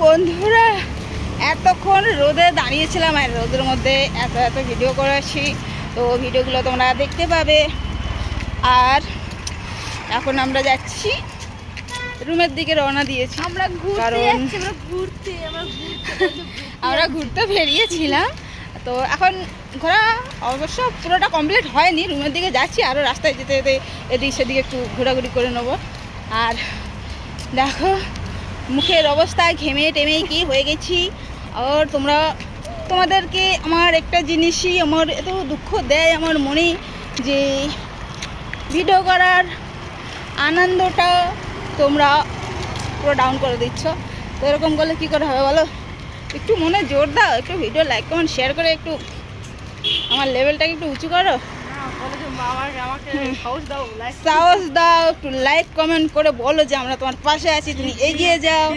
বন্ধুরা, এতক্ষণ রোদে দাঁড়িয়েছিলাম আর রোদের মধ্যে এত এত ভিডিও করেছি, তো ভিডিওগুলো তোমরা দেখতে পাবে। আর এখন আমরা যাচ্ছি রুমের দিকে, রওনা দিয়েছি আমরা আমরা ঘুরতে বেরিয়েছিলাম। তো এখন ঘোরা অবশ্য পুরোটা কমপ্লিট হয়নি, রুমের দিকে যাচ্ছি, আরও রাস্তায় যেতে যেতে এদিক সেদিকে একটু ঘোরাঘুরি করে নেবো। আর দেখো মুখের অবস্থা ঘেমে টেমে কি হয়ে গেছি। আর তোমাদেরকে আমার একটা জিনিসই আমার এত দুঃখ দেয় আমার মনে, যে ভিডিও করার আনন্দটা তোমরা পুরো ডাউন করে দিচ্ছ। তো এরকম করলে কী করে হবে বলো? একটু মনে জোর দাও, একটু ভিডিও লাইক কমেন্ট শেয়ার করে একটু আমার লেভেলটাকে একটু উঁচু করো, সাহস দাও, একটু লাইক কমেন্ট করে বলো যে আমরা তোমার পাশে আছি, তুমি এগিয়ে যাও।